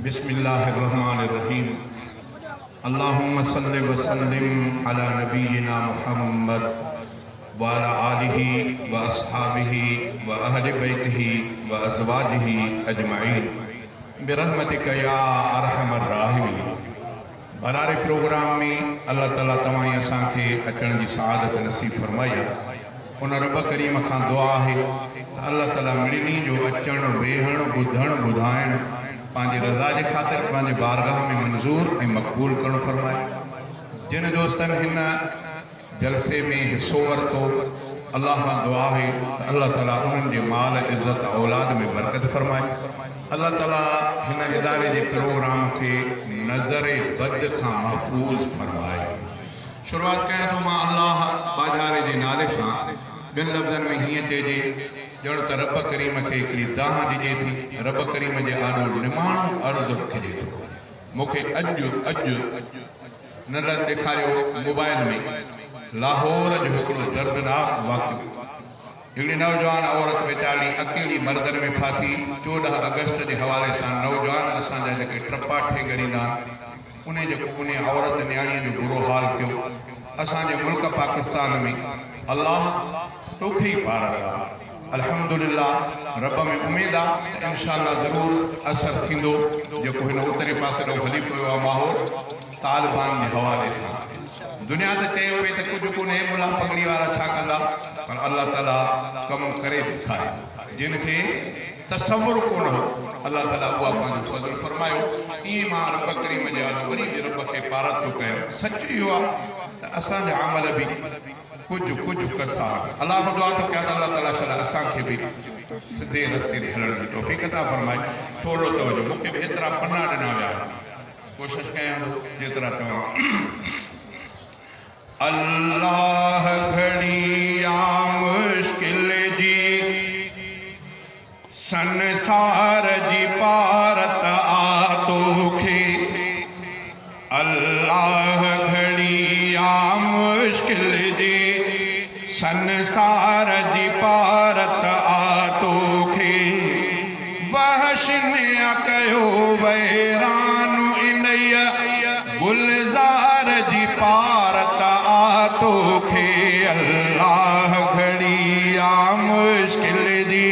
बिस्मिल्लाहिर्रहमानिर्रहीम। अल्लाहुम्मा सल्लि व सल्लिम अला नबीना मुहम्मद व अला आलिहि व अस्हाबिहि व अहलि बैतिहि व अज़वाजिहि अजमाइन बिरहमतिका या अरहमर राहिमीन। भलारे प्रोग्राम में अल्लाह ताला तमाम असांखे अचण जी सआदत नसीब फरमाई आहे। उन रब करीम खां दुआ है अल्लाह ताला मिड़नी जो अचण वेहण ॿुधण ॿुधाइण पंहिंजी रज़ा जे ख़ातिर पंहिंजे बारगाह में मंज़ूर ऐं मक़बूल करणु फरमाए। जिन दोस्तनि हिन जलसे में हिस्सो वरितो अल्लाह खां दुआ है त अल्लाह ताला उन्हनि जे माल इज़्ज़त औलाद में बरकत फरमाए। अल्लाह ताला हिन इदारे जे प्रोग्राम के नज़र बद खां महफूज़ फरमाए। शुरुआत कयां तो मां अल्लाह बाजारे जे नाले सां ॿिनि लफ़्ज़नि में हीअं चइजे ॼण त रब करीम खे हिकिड़ी दाह ॾिजे थी। रब करीम जे आॾो निमाणो अर्ज़ु रखिजे थो। मूंखे अॼु नंढा ॾेखारियो मोबाइल में लाहौर जो हिकिड़ो दर्दनाक वाक़ियो। हिकिड़ी नौजवान औरत वेचारी अकेली मर्दनि में फाथी 14 अगस्त जे हवाले सां नौजवान असांजा जेके ट्रपा ठेगरींदा उन औरत न्याणीअ जो बुरो हाल कयो। असांजे मुल्क पाकिस्तान में अल्लाह तोखे ई पार आहे। अल्हम्दुलिल्लाह रब में उम्मीद आहे त इंशाअल्लाह ज़रूर असर थींदो। जेको हिन उतरे पासे ॾों हली पियो आहे माहौल तालिबान जे हवाले सां। दुनिया त चए पई त कुझु कोन्हे मुला पगड़ी वारा छा कंदा, पर अल्लाह ताला कमु करे ॾेखारे। जिन खे तसव्वुर कोन हो अल्लाह ताला उहा पंहिंजो फज़ल फरमायो। ईअं मां रब करीम जे आॾो वरी बि रब खे पारत थो कयां। सच इहो आहे त असांजा अमल बि कुझु कसा अल्लाह खां दुआ थो कयां त अल्लाह ताला शला असांखे बि सिधे रस्ते ते हलण जी तौफ़ीक़ अता फरमाए। थोरो तवजो, मूंखे बि एतिरा पना ॾिना विया, कोशिशि कयां जेतिरा चवां। अल्लाह घड़ी आ मुश्किल जी संसार जी पारत आ तोखे। अल्लाह घड़ी आ मुश्किल जी संसार जी पारत आ तोखे। वहश ने कयो वैरान इनय गुलजार जी पारत आ तोखे। अल्लाह घड़ी आ मुश्किल जी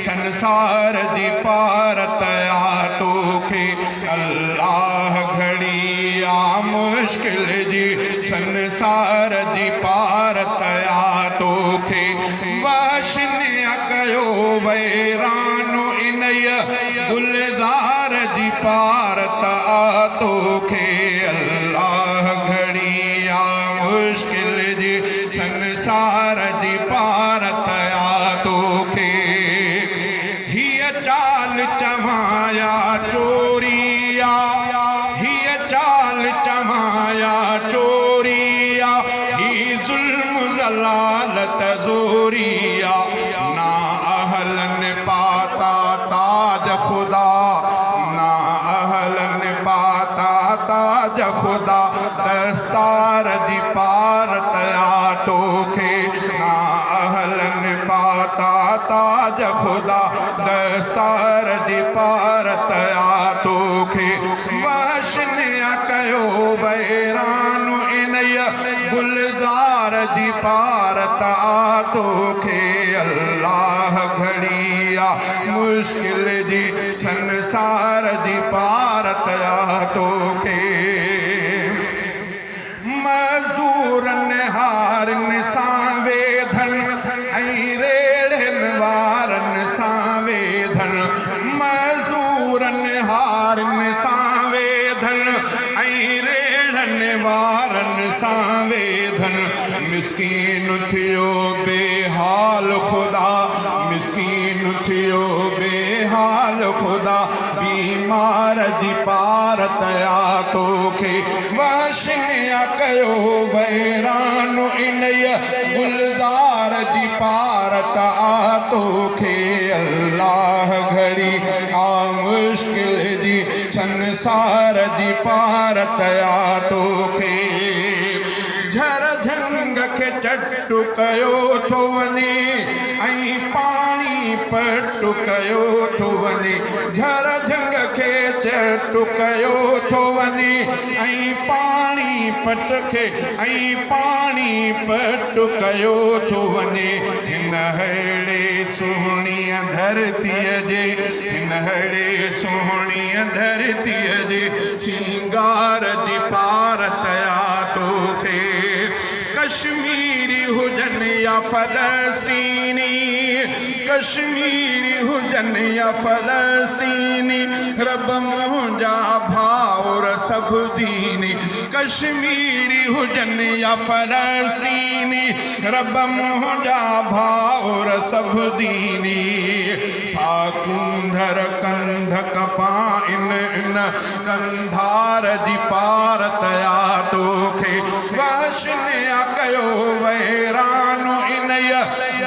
संसार जी पारत आ तोखे। अल्लाह घड़ी आ मुश्किल जी संसार जी पारत आ तोखे। वहश ने कयो वैरानो इनय गुलजार जी पारत आ तोखे। अल्लाह घड़ी आ मुश्किल जी संसार जी पारत आ तोखे। हीअ चाल चवाया चोरिया, हीअ चाल चवाया चोरिया, ही ज़ुल्म ज़लालत ज़ोरिया। ना अहलन पाता ताज खुदा, ना अहलन पाता ताज खुदा। दस्तार जी पारत आ तोखे। ना अहलन पाता ताज खुदा, दस्तार जी पारत आ तोखे। वहश ने कयो वैरानो इनय गुलजार जी पारत आ तोखे। अल्लाह घड़ी आ मुश्किल जी संसार जी पारत आ तोखे। मज़दूरन हारन सां वेधन ऐं रेड़नि वारनि सां वेधन। मज़दूरन हारन सां वेधन ऐं रेड़नि वारनि सां वेधन। मिस्कीन थियो बेहाल ख़ुदा, मिस्कीन थियो बेहाल ख़ुदा। बीमार जी पारत आ तोखे। वहश ने कयो वैरानो इनय गुलजार जी पारत आ तोखे। अल्लाह घड़ी आ मुश्किल जी संसार जी पारत आ तोखे। झर झंग के चट कयो थो वञे ऐं पाणी पट कयो थो वञे झर झंग खे चट कयो थो वञे ऐं पाणी पट खे ऐं पाणी पट कयो थो वञे हिन अहिड़े सुहिणीअ धरतीअ जे हिन अहिड़े सुहिणीअ धरतीअ जे सिंगार जी पारत आ तोखे कश्मीरी हुजनि या फलस्तीनी कश्मीरी हुजनि या फलस्तीनी रब मुंहिंजा भाउर सभु दीनी कश्मीरी हुजनि या फलस्तीनी रब मुंहिंजा भाउर सभु दीनी पाकूंधर कंध कपाइन इन कंधार जी पारत आ तोखे वहशनिया कयो वैरानो इनय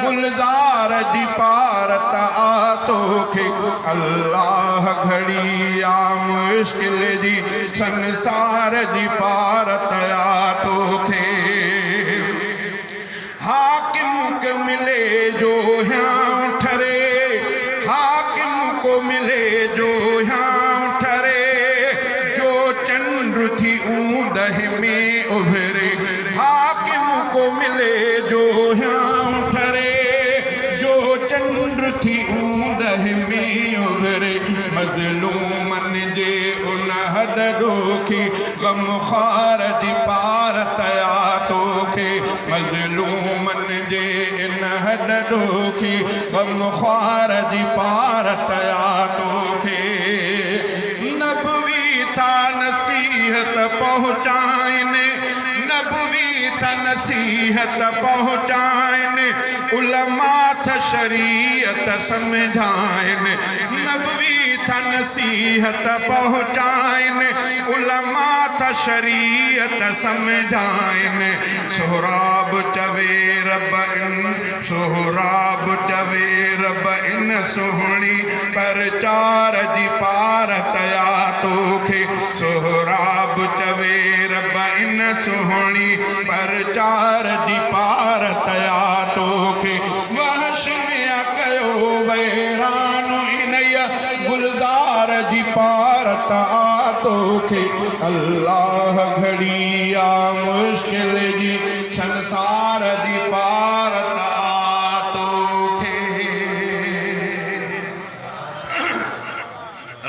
गुलजार जी पारत आ तोखे अल्लाह घड़ी आ मुश्किल जी संसार जी पारत आ तोखे हाकिम को मिले जो यहाँ ठरे हाकिम को मिले जो यहाँ ठरे जो चंद्र थी ऊंदह में उभरे हाकिम को मिले जो यहाँ ठरे जो चंद्र थी ऊंदह में उभरे मज़लूमन जे उन हद डोखी गमख़ार जी पारत आ तोखे मज़लूमन जे इन हद डोखी गमख़ार जी पारत आ तोखे नबवी था नसीहत पहुँचाइनि नबवी था नसीहत पहुँचाइनि उलमा था शरीयत समझाइनि नबवी था नसीहत पहुँचाइनि उलमा था शरीयत समझाइनि सोहराब चवे रब इन सोहराब चवे रब इन सुहिणी परचार जी पारत आ तोखे सोहराब चवे रब इन सुहिणी परचार जी पारत आ तोखे वहशनिया कयो वैरानो इनय गुलजार जी पारत आ तोखे अल्लाह घड़ी आ मुश्किल जी संसार जी पारत आ तोखे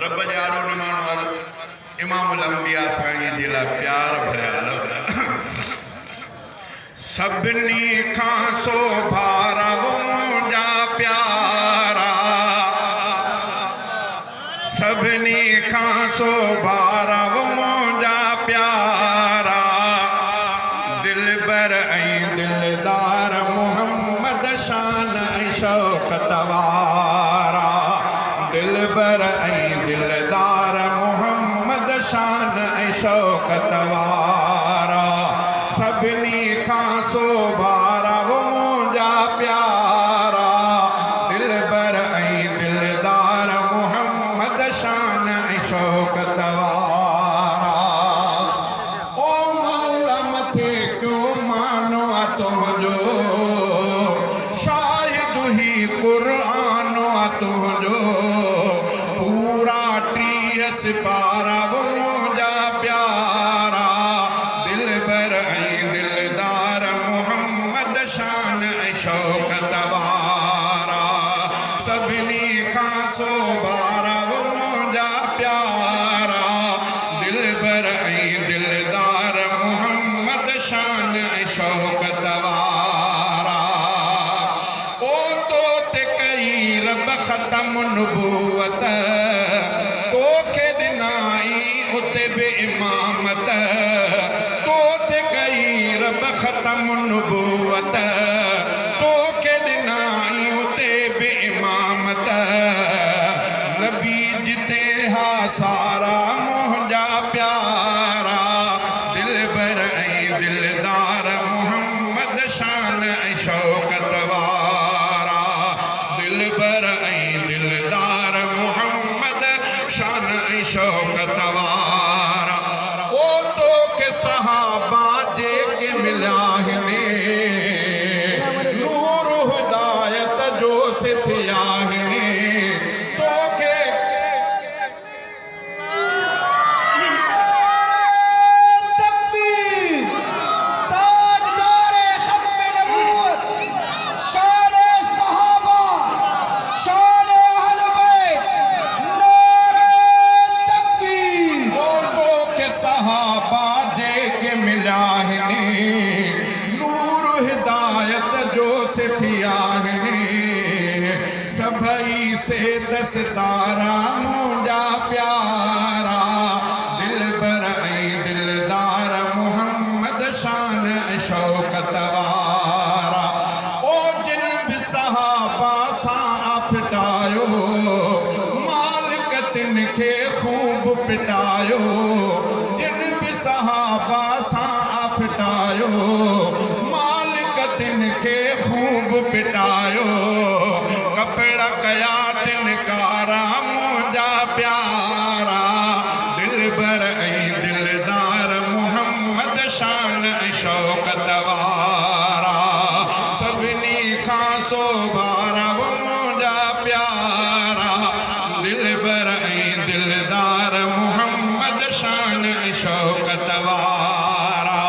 रब जाड़ो निमाण वारो इमामुल अंबिया साईं जे लाइ प्यार भरिया लफ़्ज़ सभिनी खां सोभारा मुंहिंजा प्यारा सभिनी खां सोभारा मुंहिंजा प्यारा दिलबर ऐं दिलदार मोहम्मद शान ऐं शौक़त वारा दिलबर ऐं दिलदार मोहम्मद शान ऐं शौक़त वारा सभिनी खां सोभारा मुंहिंजा प्यारा दिलबर ऐं दिलदार मोहम्मद शान ऐं शौक़त वारा ओ मौला मथे क्यों मानो आ तुंहिंजो शाहिद ही क़ुरान आ तुंहिंजो पूरा 30 सिपारा मुंहिंजा प्यारा दिलबर ऐं दिलदार मोहम्मद शान ऐं शौक़त वारा सभिनी खां सोभारा मुंहिंजा प्यारा दिलबर ऐं दिलदार मोहम्मद शान ऐं शौक़त वारा ओ तो ते कई रब ख़तम नबूवत तोखे ॾिनाई उते बि इमामत तो ते कई रब ख़तम नबूवत तोखे ॾिनाई उते बि इमामत नबी जिते हा सारा मुंहिंजा प्यारा दिलबर ऐं दिलदार मोहम्मद शान ऐं शौक़त वारा दिलबर ऐं दिलदार मोहम्मद शान ऐं शौक़त वारा ओ तोखे सहाबा जेके मिलिया आहिनि सितारा मुंहिंजा प्यारा दिल बर ऐं दिलदार मोहम्मद शान ऐं शौकत वारा ओ जिन बि सहाबा सां फिटायो मालिक तिन खे ख़ूब पिटायो जिन बि सहाबा सां फिटायो मालिक तिन खे ख़ूब पिटायो कपड़ा कया तिन कारा मुंहिंजा प्यारा दिल बर ऐं दिलदार मोहम्मद शान ऐं शौकत वारा सभिनी खां सोभारा मुंहिंजा प्यारा दिल बर ऐं दिलदार मोहम्मद शान ऐं शौकत वारा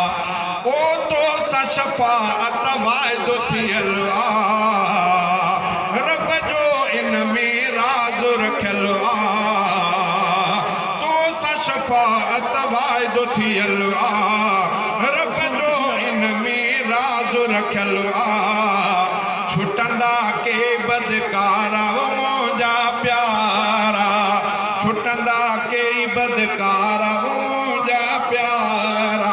ओ तो सा शफाअत वाइदो थियल रब जो इन में राज रखियल तो सा शफाअत वाइदो थियल रब जो इन में राज रखियल छुटंदा के बदकारा मुंहिंजा प्यारा छुटंदा के बदकारा मुंहिंजा प्यारा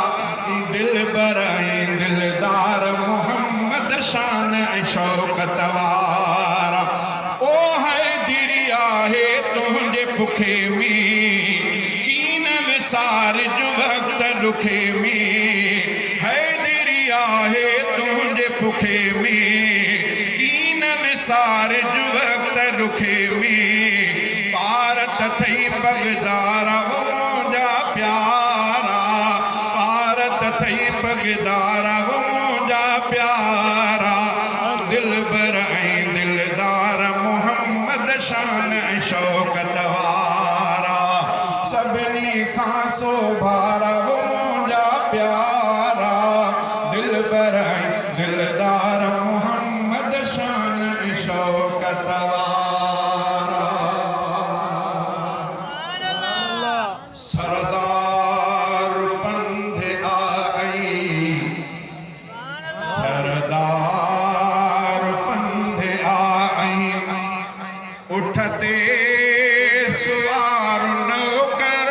दिल बर ऐं दिलदार मोहम्मद शान ऐं शौकत वारा ओ हैदरी आहे तुंहिंजे बुखे में कीन विसार जो वक़्त ॾुखे में हैदरी आहे तुंहिंजे बुखे में कीन विसार जो वक़्त ॾुखे में पारत थई पगदारा मुंहिंजा प्यारा पारत थई पगदारा मुंहिंजा प्यारा दिल बर ऐं दिलदार मोहम्मद शान ऐं शौकत वारा सभिनी खां सोभारा मुंहिंजा प्यारा दिल बर ऐं दिलदार मोहम्मद शान ऐं शौकत वारा सरदार पंध आई सरदार पंध आई उठते सुवार नौकर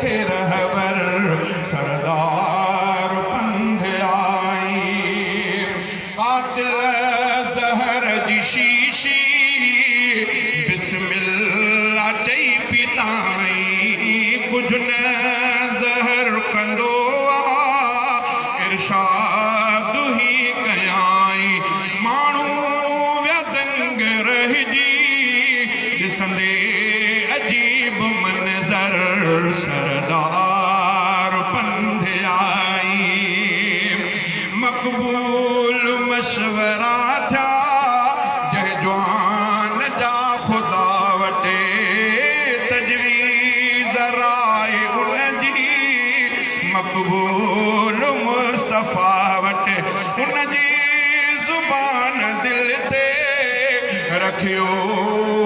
खे रहबर सरदार पंध आई कातिल ज़हर जी शीशी बिस्मिल्लाह चई पिताई कुझु न ज़हर कंदो इरशाद ही कयाई माण्हू विया दंग रहिजी ॾिसंदे अजीब मंज़र सरदार पंध आई मक़बूल मशवरा थिया जंहिं जवान जा ख़ुदा वटि तजवीज़ राय उनजी मक़बूल मुस्तफ़ा वटि उनजी ज़ुबान दिल ते रखियो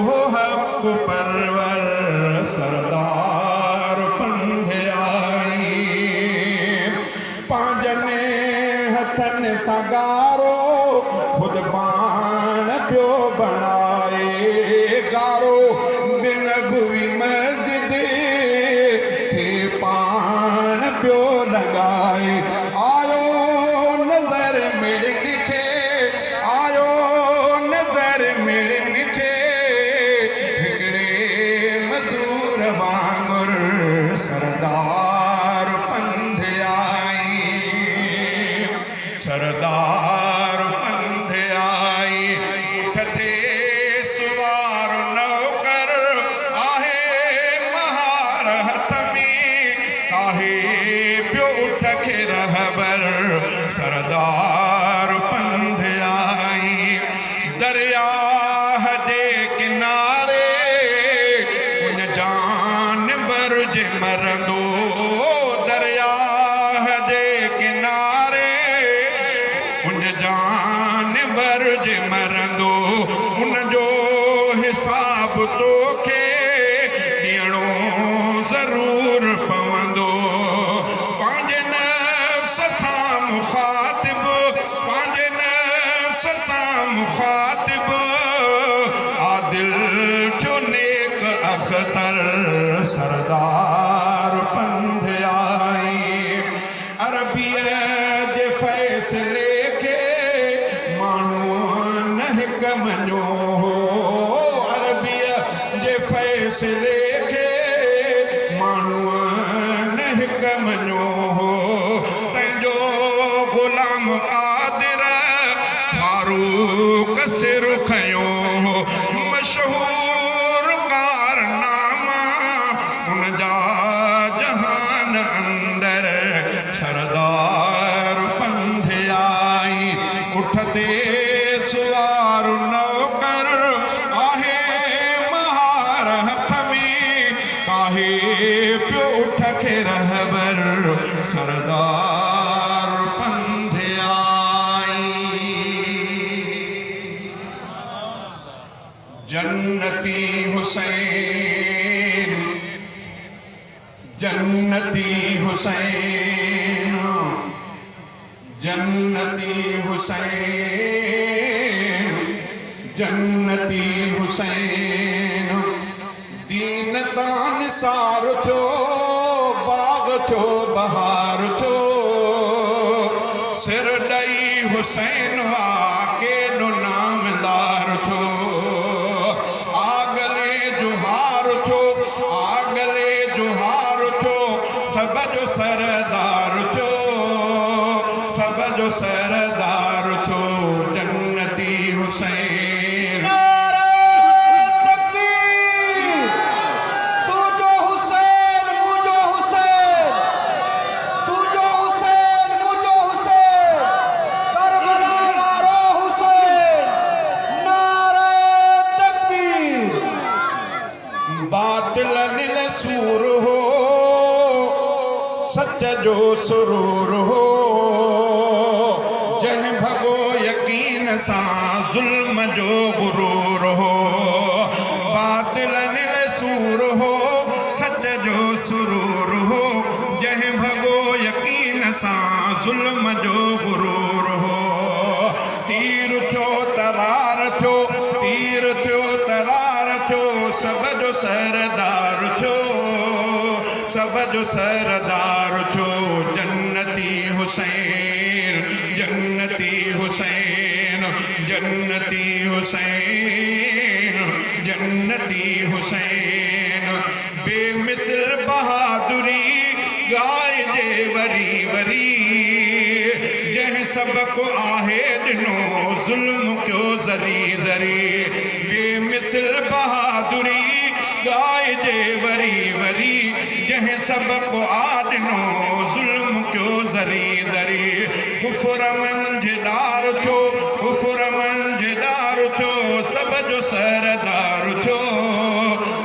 हक़ परवर सरदार पंध आई पंहिंजनि हथनि सां गारो ख़ुदि पाण पियो बणाए गारो नबवी मस्जिद खे पाण पियो लॻाए आयो नज़र मिलण खे आयो नज़र मिलण खे हिकिड़े मज़दूर वांगुर सरदार पंध आई सरदार पंध आई उठते सुवार नौकर आहे महार हथ में काहे पियो उठ खे रहबर सरदार पंध आई दरियाह जे किनारे उन जानवर जे मरंदो दरियाह जे किनारे उन जानवर जे मरंदो उन जो हिसाब तोखे ॾियणो ज़रूर पवंदो पंहिंजे नफ़्स सां मुखातिब पंहिंजे नफ़्स सां मुखातिब आदिल जो नेक अख्तर सरदार पंध आई अरबीअ जे फ़ैसिले खे माण्हू न हिकु मञो हो अरबीअ जे फ़ैसिले खे माण्हू न हिकु मञो हो तंहिंजो ग़ुलाम क़ादिर फारूक सिर खयो हो मशहूर कारनामा उन जा जहान अंदर सरदार पंध आई उठते सुवार नौकर आहे महार हथ में काहे पियो उठ खे रहबर सरदार पंध आई जन्नती हुसैन जन्नती हुसैन जन्नती हुसैन जन्नती हुसैन दीन तान सार थियो बाग थियो बहार थियो सिर ॾई हुसैन वाके नो नामदार थियो आगले जुहार थियो आगले जुहार थियो सब जो सरदार थियो सब जो सरदार थियो जन्नती हुसैन सूर हो सच जो सुरूर हो जंहिं भॻो यकीन सां ज़ुल्म जो गुरूर हो बातिलनि सूर हो सच जो सुरूर हो जंहिं भॻो यकीन सां ज़ुल्म जो गुरूर हो तीर थियो तरार थियो तीर थियो तरार थियो सब जो सरदार थियो सब जो सरदार थियो जन्नती हुसैन जन्नती हुसैन जन्नती हुसैन जन्नती हुसैन बेमिसल बहादुरी गाए जे वरी वरी जंहिं सबको आहे ॾिनो ज़ुल्म कयो ज़री ज़री बेमिसल बहादुरी गाए जे वरी वरी जंहिं सबको आहे ॾिनो ज़ुल्म कयो ज़री ज़री कुफर मंझदार थियो कुफर मंझदार थियो सब जो सरदार थियो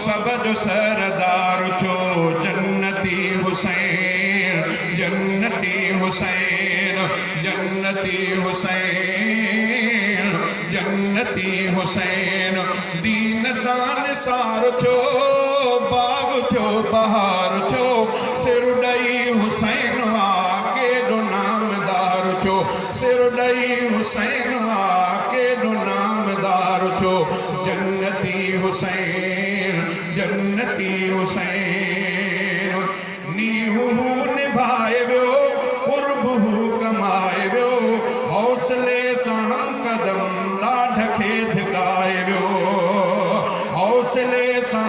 सब जो सरदार थियो जन्नती हुसैन जन्नती हुसैन जन्नती हुसैन जन्नती हुसैन दीन दान सार थियो बाग थियो बहार थियो सिर ॾई हुसैन केॾो नामदार थियो सिर ॾई हुसैन केॾो नामदार थियो जन्नती हुसैन जन्नती हुसैन नीहू निभाए वियो क़ुर्ब कमाए वियो हौसले सां कदम ॾाढ खे धिकाए वियो हौसले सां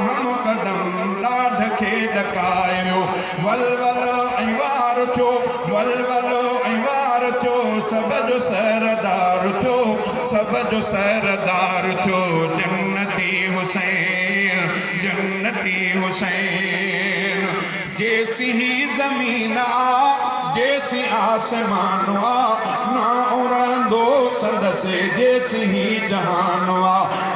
कदम ॾाढ खे ॾकाए वियो वल वल ऐं वार थियो वल वल ऐं वार थियो सब जो सरदार थियो सब जो सरदार थियो जन्नती हुसैन जन्नती हुसैन जैसी ही ज़मीन जैसी आसमान ना उड़ंदो संदसि जैसी ही जहान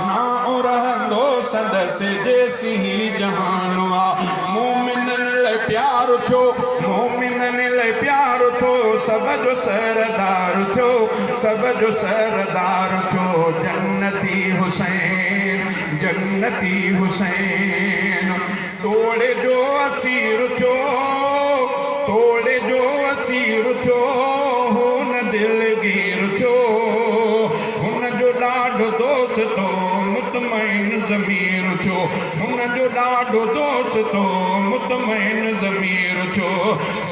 ना उड़ंदो संदसि जैसी ही जहान मोमिनन लाइ प्यार थियो मोमिनन लाइ प्यार थियो सब जो सरदार थियो सब जो सरदार थियो जन्नती हुसैन जन्नती हुसैन तोड़े जो असीर थियो तोड़े जो असीर थियो हुन दिलगीर थियो हुन जो ॾाढो दोस्त हो मुतमइन ज़मीर थियो हुन जो ॾाढो दोस्त हो मुतमइन ज़मीर थियो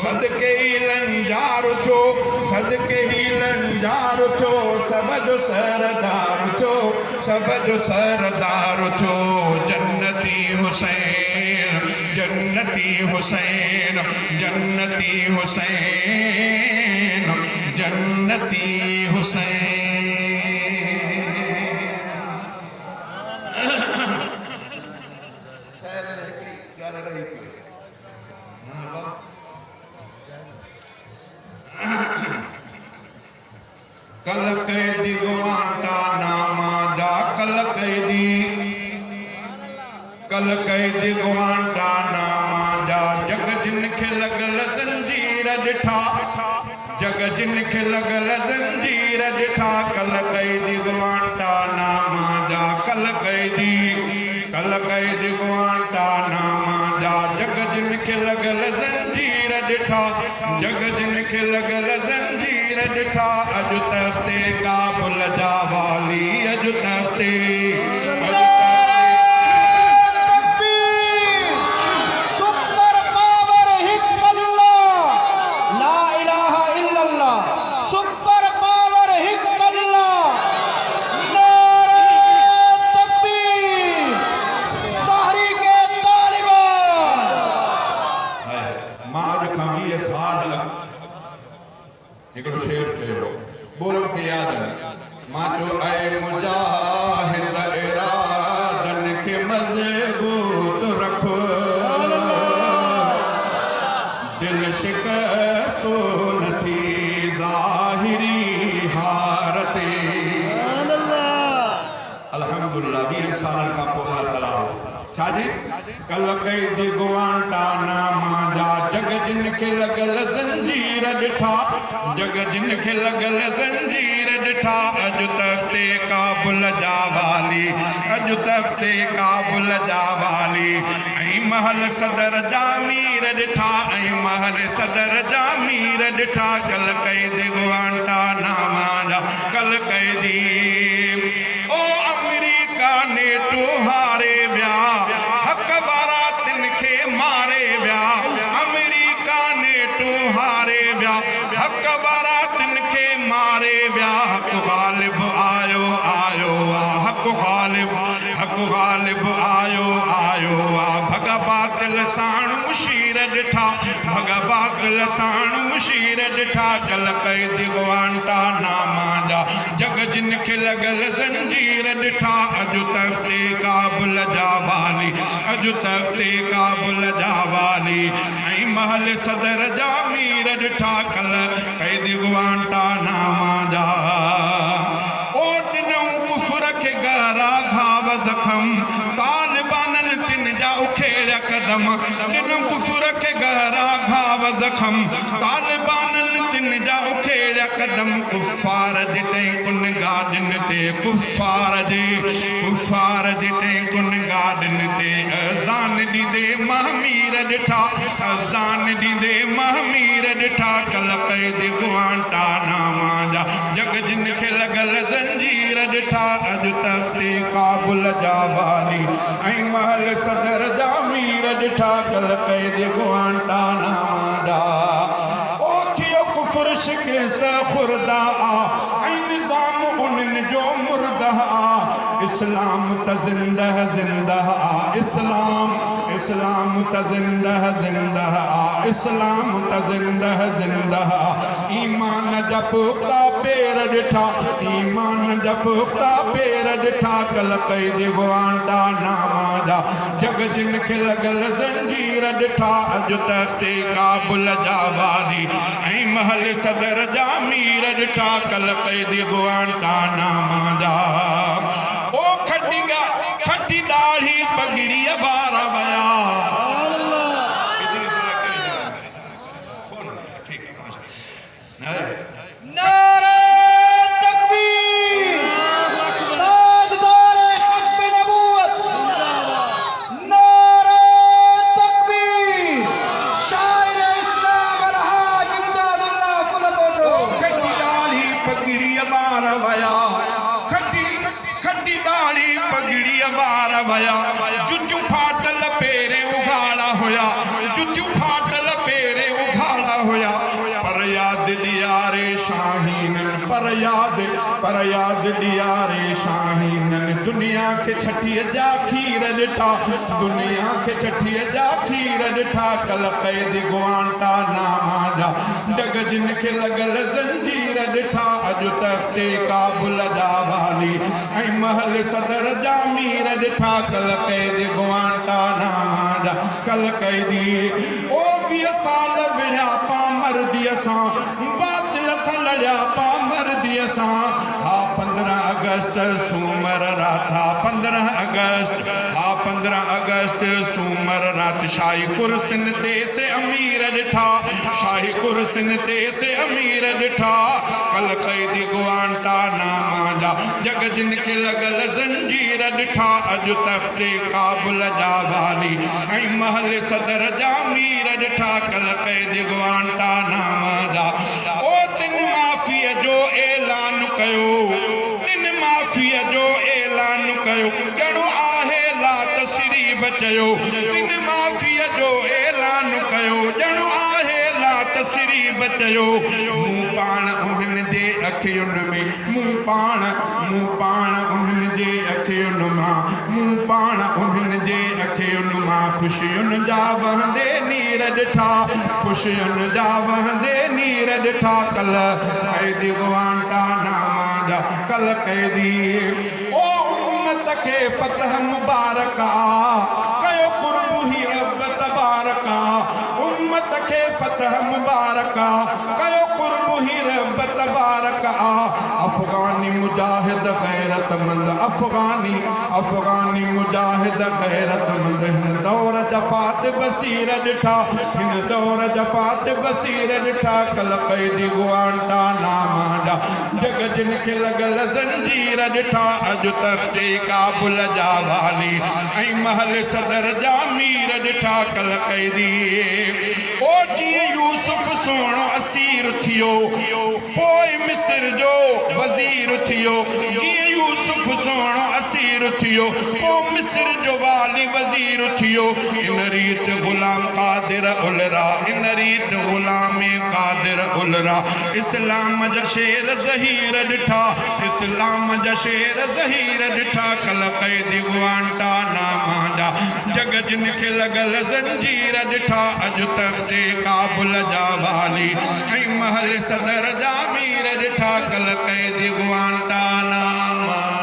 सदके ई लंजार थियो सदके ई लंजार थियो सब जो सरदार थियो सब जो सरदार थियो जन्नती हुसैन जन्नती हुसैन जन्नती हुसैन जन्नती हुसैन कल कैदी गुआंटानामा जा कल कैदी गुआंटानामा जा जग जिन खे लॻल ज़ंजीर ॾिठा जग जिन खे लॻल ज़ंजीर ॾिठा कल कैदी गुआंटानामा जा कल कैदी गुआंटानामा जा जग जिन खे लॻल ज़ंजीर ॾिठा जग जिन खे लॻल ज़ंजीर ॾिठा अॼु तख़्ते काबुल जा वाली अॼु तख़्ते हिकिड़ो शेर कयो बोल मूंखे यादि आहे मां चयो ऐं मुजाहिद इरादनि खे मज़बूत रखो दिलि शिकस्तो न थी ज़ाहिरी हार ते अल्हम्दुलिल्लाह 20 सालनि खां पोइ अल्लाह ताला छाजे कल कैदी गुआंटानामा जा जग जिन खे लॻल ज़ंजीर ॾिठा जग जिन खे लॻल ज़ंजीर ॾिठा अॼु तख़्ते काबुल जा वाली अॼु तख़्ते काबुल जा वाली ऐं महल सदर जा मीर ॾिठा ऐं महल सदर जा मीर ॾिठा कल कैदी गुआंटानामा जा कल कैदी ओ अमेरिका ने तो हारे विया हक़ वारा तिन खे मारे विया आयो आयो आ भगवात लसाणू शीर ॾिठा भगवात लसाणू शीर ॾिठा कल कैद गुआंटानामा जा जग जिन खे लॻल ज़ंजीर ॾिठा अॼु तख़्ते काबुल जा वाली अॼु तख़्ते काबुल जा वाली ऐं महल सदर जा मीर ॾिठा कल कैद गुआंटानामा जा ओ ॾिनऊं कुफर खे गहरा घाव ज़ख़म तालिबाननि तिन जा उखेड़िया कदम ॾिनऊं कुफर खे गहरा घाव ज़ख़म तालिबाननि तिन जा उखेड़िया कदम कुफ़ार जे तई कुन गाॾियुनि ते कुफ़ार जे तई कुन गाॾियुनि ते अज़ान ॾींदे महमीर ॾिठा अज़ान ॾींदे महमीर ॾिठा कल कैद गुआंटानामा जा जग जिन खे लॻल ज़ंजीर ॾिठा अॼु तख़्ते काबुल जा वाली ऐं महल सदर जा मीर ॾिठा कल कैद गुआंटानामा जा ओ थियो कुफर शिकस्त खुर्दा आ ऐं निज़ाम उन्हनि जो मुर्दा आ इस्लाम त ज़िंदह ज़िंदह आ इस्लाम त ज़िंदह ज़िंदह आ इस्लाम त ज़िंदह ज़िंदह आ ईमान जा पुख्ता पेर ॾिठा ईमान जा पुख्ता पेर ॾिठा कल कैद गुआंटानामा जा जग जिन खे लॻल ज़ंजीर ॾिठा अॼु तख़्ते काबुल जा वाली ऐं महल सदर जा मीर ॾिठा कल कैद गुआंटानामा जा ओ खटी ॾाढ़ी पगड़ीअ वारा वया जुतियूं फाटल पेरे उघाड़ा हुया जुतियूं फाटल पेरे उघाड़ा हुया पर याद ॾियारे शाहीनन पर याद ॾियारे शाहीनन दुनिया खे छठीअ जा खीर ॾिठा दुनिया खे छठीअ जा खीर ॾिठा कल कैद गुआंटानामा जा जग जिन खे लॻल ज़ंजीर ॾिठा अॼु तख़्ते काबुल जा वाली ऐं महल सदर जा मीर ॾिठा कल कैद गुआंटानामा जा कल कैदी ओ 20 साल विढ़िया पामर्दीअ सां बातिल सां लड़िया पामर्दीअ सां हा 15 अगस्त सूमर रात हा 15 अगस्त सूमर रात शाही कुर्सिन ते से अमीर ॾिठा शाही कुर्सिन ते से अमीर ॾिठा कल कैद गुआंटानामा जा जग जिन खे लॻल ज़ंजीर ॾिठा अॼु तख़्ते काबुल जा वाली ऐं महल सदर जा मीर ॾिठा कल कैद गुआंटानामा जा ओ तिन माफ़ीअ जो ऐलान कयो तिन माफ़ीअ जो ऐलान कयो ॼणो आहे ला तसरीब चयो तिन माफ़ीअ जो ऐलान कयो ॼणो आहे ला तसरीब चयो मूं पाण उन्हनि जे अखियुनि में मूं पाण उन्हनि जे अखियुनि मां मूं पाण उन्हनि जे अखियुनि मां ख़ुशियुनि जा वहंदे नीर ॾिठा ख़ुशियुनि जा वहंदे नीर ॾिठा कल कैद गुआंटानामा जा कल कैदी ओ उम्मत खे फतह मुबारक कयो कुर्बु ही रब तबारक उम्मत खे फतह मुबारक कयो कुर्बु ही रब तबारक अफ़गानी मुजाहिद गैरतमंद अफ़गानी मुजाहिद गैरतमंद हिन दौर जफ़ात बसीर ॾिठा हिन दौर जफ़ात बसीर ॾिठा कल कैद गुआंटानामा जा जग जिन खे लॻल ज़ंजीर ॾिठा अॼु तख़्ते काबुल जा वाली ऐं महल सदर जा मीर ॾिठा कल कैदी ओ जीअं यूसुफ सोणो असीर थियो पोइ मिस्र जो वज़ीर थियो जीअं यूसुफ सोणो असीर थियो पोइ मिस्र जो वाली वज़ीर थियो इन रीत ग़ुलाम क़ादिर उलरा इन रीत ग़ुलाम क़ादिर उलरा इस्लाम जा शेर ज़हीर ॾिठा इस्लाम जा शेर ज़हीर ॾिठा कल कैद गुआंटानामा जा जग जिन खे लॻल ज़ंजीर ॾिठा अॼु तख़्ते काबुल जा वाली ऐं महल सदर जा मीर ॾिठा कल क़ैदी ग्वांटानामा